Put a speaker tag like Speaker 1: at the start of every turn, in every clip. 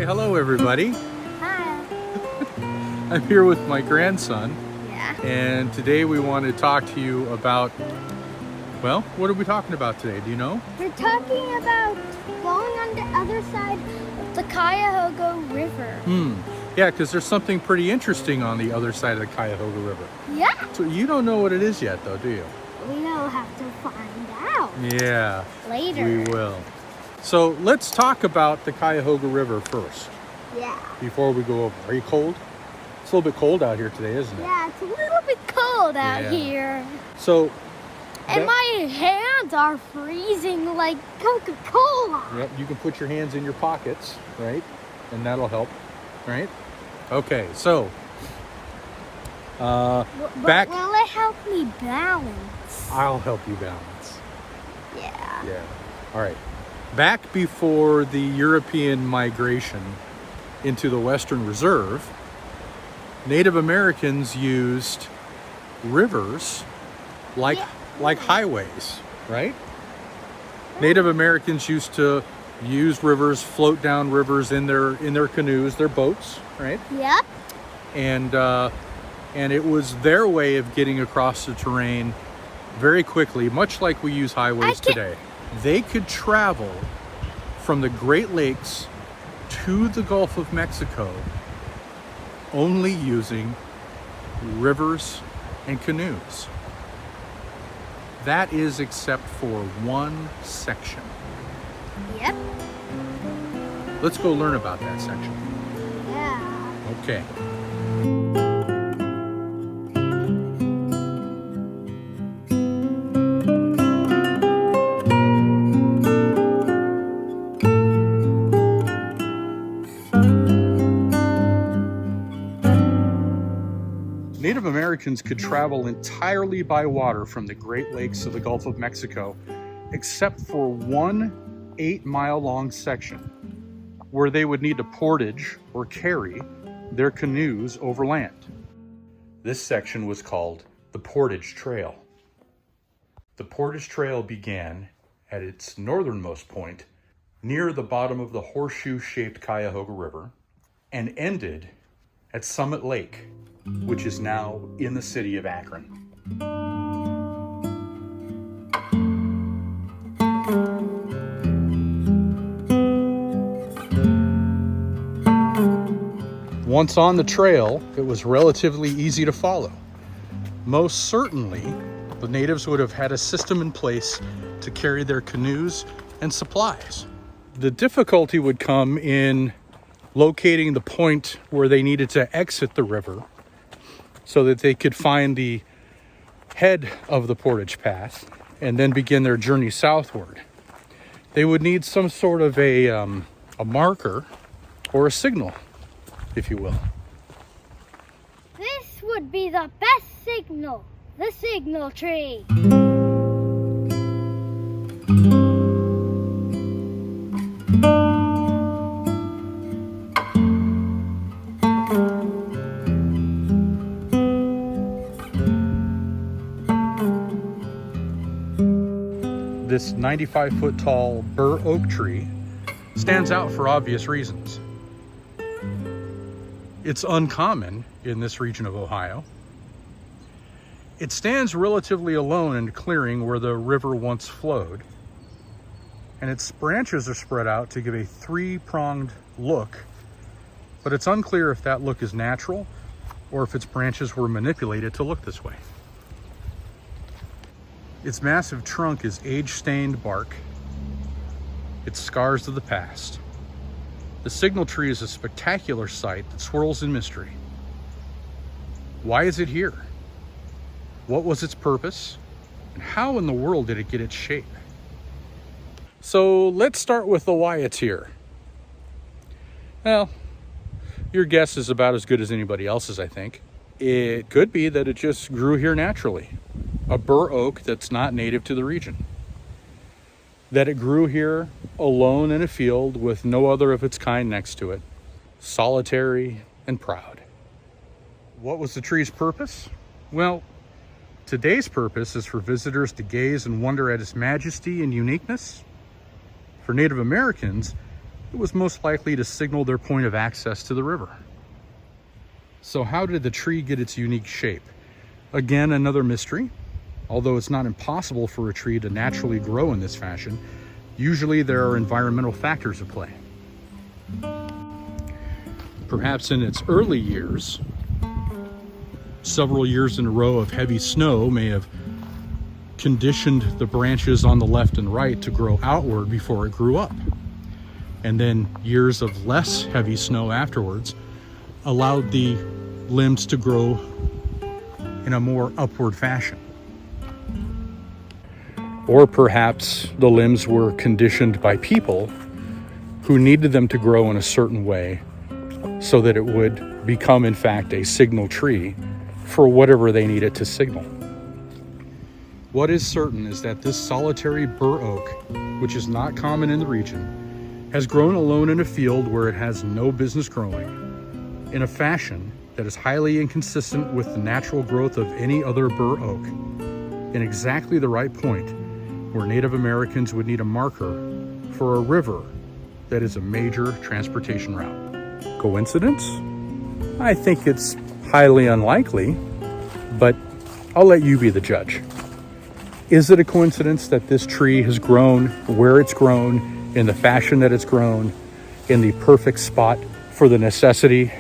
Speaker 1: Hello everybody.
Speaker 2: Hi.
Speaker 1: I'm here with my grandson.
Speaker 2: Yeah.
Speaker 1: And today we want to talk to you about, well, what are we talking about today? Do you know?
Speaker 2: We're talking about going on the other side of the Cuyahoga River.
Speaker 1: Yeah, because there's something pretty interesting on the other side of the Cuyahoga River.
Speaker 2: Yeah.
Speaker 1: So you don't know what it is yet though, do you?
Speaker 2: We'll have to find out.
Speaker 1: Yeah.
Speaker 2: Later.
Speaker 1: We will. So let's talk about the Cuyahoga River first.
Speaker 2: Yeah.
Speaker 1: Before we go over. Are you cold? It's a little bit cold out here today, isn't it?
Speaker 2: Yeah, it's a little bit cold out here.
Speaker 1: So.
Speaker 2: And my hands are freezing like Coca-Cola.
Speaker 1: Yep, you can put your hands in your pockets, right? And that'll help, right? Okay, so. Back.
Speaker 2: Will it help me balance?
Speaker 1: I'll help you balance.
Speaker 2: Yeah.
Speaker 1: Yeah. All right. Back before the European migration into the Western Reserve, Native Americans used rivers like highways, right? Native Americans used to use rivers, float down rivers in their canoes, their boats, right?
Speaker 2: Yep.
Speaker 1: And it was their way of getting across the terrain very quickly, much like we use highways today. They could travel from the Great Lakes to the Gulf of Mexico only using rivers and canoes. That is except for one section.
Speaker 2: Yep.
Speaker 1: Let's go learn about that section.
Speaker 2: Yeah.
Speaker 1: Okay. Native Americans could travel entirely by water from the Great Lakes to the Gulf of Mexico, except for one 8-mile-long section where they would need to portage or carry their canoes over land. This section was called the Portage Trail. The Portage Trail began at its northernmost point near the bottom of the horseshoe-shaped Cuyahoga River and ended at Summit Lake, which is now in the city of Akron. Once on the trail, it was relatively easy to follow. Most certainly, the natives would have had a system in place to carry their canoes and supplies. The difficulty would come in locating the point where they needed to exit the river so that they could find the head of the portage path and then begin their journey southward. They would need some sort of a marker or a signal, if you will.
Speaker 2: This would be the best signal, the signal tree.
Speaker 1: This 95-foot tall bur oak tree stands out for obvious reasons. It's uncommon in this region of Ohio. It stands relatively alone in a clearing where the river once flowed, and its branches are spread out to give a three-pronged look, but it's unclear if that look is natural or if its branches were manipulated to look this way. Its massive trunk is age-stained bark. It's scars of the past. The signal tree is a spectacular sight that swirls in mystery. Why is it here? What was its purpose? And how in the world did it get its shape? So let's start with the why it's here. Well, your guess is about as good as anybody else's, I think. It could be that it just grew here naturally. A bur oak that's not native to the region. That it grew here alone in a field with no other of its kind next to it. Solitary and proud. What was the tree's purpose? Well, today's purpose is for visitors to gaze and wonder at its majesty and uniqueness. For Native Americans, it was most likely to signal their point of access to the river. So how did the tree get its unique shape? Again, another mystery. Although it's not impossible for a tree to naturally grow in this fashion, usually there are environmental factors at play. Perhaps in its early years, several years in a row of heavy snow may have conditioned the branches on the left and right to grow outward before it grew up. And then years of less heavy snow afterwards allowed the limbs to grow in a more upward fashion. Or perhaps the limbs were conditioned by people who needed them to grow in a certain way so that it would become, in fact, a signal tree for whatever they needed to signal. What is certain is that this solitary bur oak, which is not common in the region, has grown alone in a field where it has no business growing, in a fashion that is highly inconsistent with the natural growth of any other bur oak, in exactly the right point where Native Americans would need a marker for a river that is a major transportation route. Coincidence? I think it's highly unlikely, but I'll let you be the judge. Is it a coincidence that this tree has grown where it's grown, in the fashion that it's grown, in the perfect spot for the necessity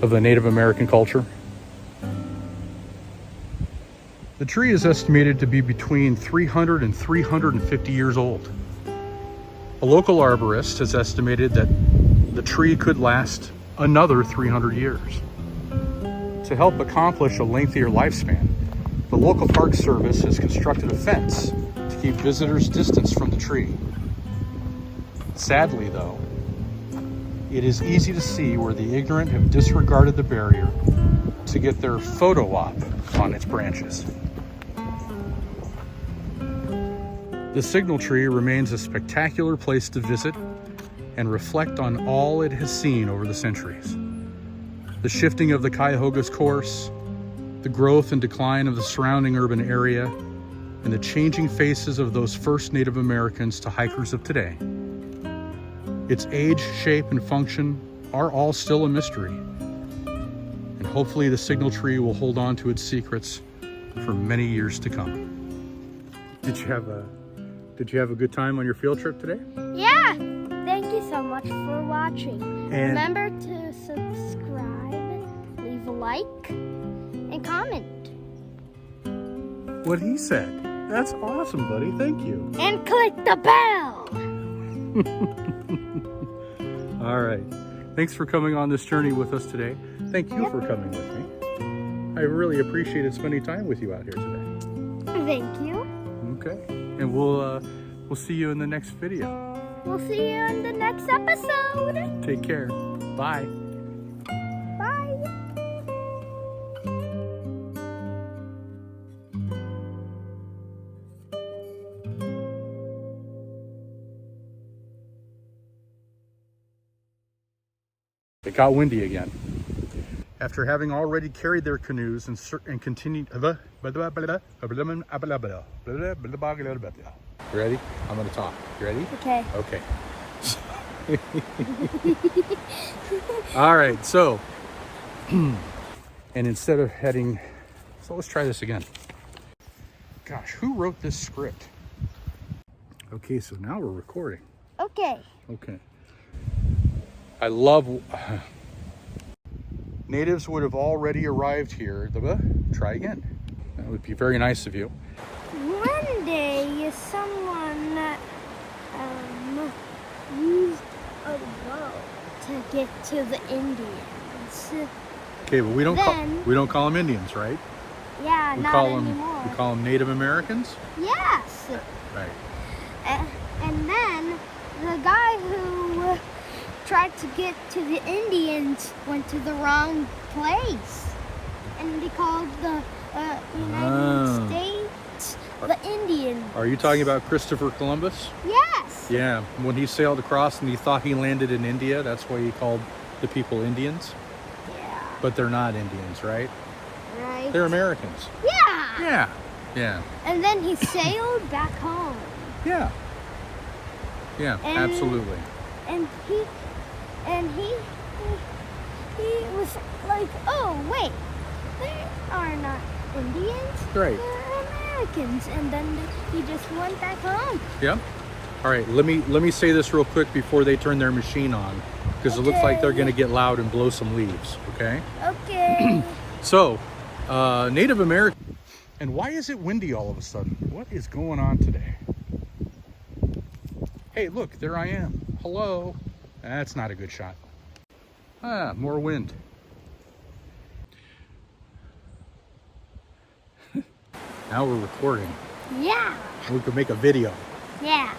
Speaker 1: of the Native American culture? The tree is estimated to be between 300 and 350 years old. A local arborist has estimated that the tree could last another 300 years. To help accomplish a lengthier lifespan, the local Park Service has constructed a fence to keep visitors distanced from the tree. Sadly, though, it is easy to see where the ignorant have disregarded the barrier to get their photo op on its branches. The signal tree remains a spectacular place to visit and reflect on all it has seen over the centuries. The shifting of the Cuyahoga's course, the growth and decline of the surrounding urban area, and the changing faces of those first Native Americans to hikers of today. Its age, shape, and function are all still a mystery. And hopefully the signal tree will hold on to its secrets for many years to come. Did you have a good time on your field trip today?
Speaker 2: Yeah! Thank you so much for watching.
Speaker 1: And
Speaker 2: remember to subscribe, leave a like, and comment.
Speaker 1: what he said. That's awesome, buddy. Thank you.
Speaker 2: And click the bell!
Speaker 1: All right. Thanks for coming on this journey with us today. Thank you for coming with me. I really appreciated spending time with you out here today.
Speaker 2: Thank you.
Speaker 1: Okay. And we'll see you in the next video.
Speaker 2: We'll see you in the next episode.
Speaker 1: Take care. Bye.
Speaker 2: Bye.
Speaker 1: It got windy again. After having already carried their canoes and continued. You ready? I'm going to talk. You ready?
Speaker 2: Okay.
Speaker 1: Okay. All right, so, and instead of heading, so let's try this again. Gosh, who wrote this script? Okay, so now we're recording.
Speaker 2: Okay.
Speaker 1: Okay. I love, natives would have already arrived here. Try again. That would be very nice of you.
Speaker 2: One day, someone used a boat get to the Indians.
Speaker 1: Okay, but we don't call them Indians, right?
Speaker 2: Yeah,
Speaker 1: We
Speaker 2: not
Speaker 1: call them
Speaker 2: anymore.
Speaker 1: we call them Native Americans.
Speaker 2: Yes.
Speaker 1: Right.
Speaker 2: And then the guy who tried to get to the Indians went to the wrong place, and he called the United States the Indians.
Speaker 1: Are you talking about Christopher Columbus?
Speaker 2: Yes.
Speaker 1: Yeah, when he sailed across and he thought he landed in India, that's why he called the people Indians.
Speaker 2: Yeah.
Speaker 1: But they're not Indians, right?
Speaker 2: Right.
Speaker 1: They're Americans.
Speaker 2: Yeah.
Speaker 1: Yeah. Yeah.
Speaker 2: And then he sailed back home.
Speaker 1: Yeah. Yeah, absolutely.
Speaker 2: And he was like, oh wait, they are not Indians.
Speaker 1: Right.
Speaker 2: They're Americans. And then he just went back home.
Speaker 1: Yep. All right, let me say this real quick before they turn their machine on, because it looks like they're going to get loud and blow some leaves, okay?
Speaker 2: Okay.
Speaker 1: So, Native American. And why is it windy all of a sudden? What is going on today? Hey, look, there I am. Hello. That's not a good shot. Ah, more wind. Now we're recording.
Speaker 2: Yeah.
Speaker 1: We could make a video.
Speaker 2: Yeah.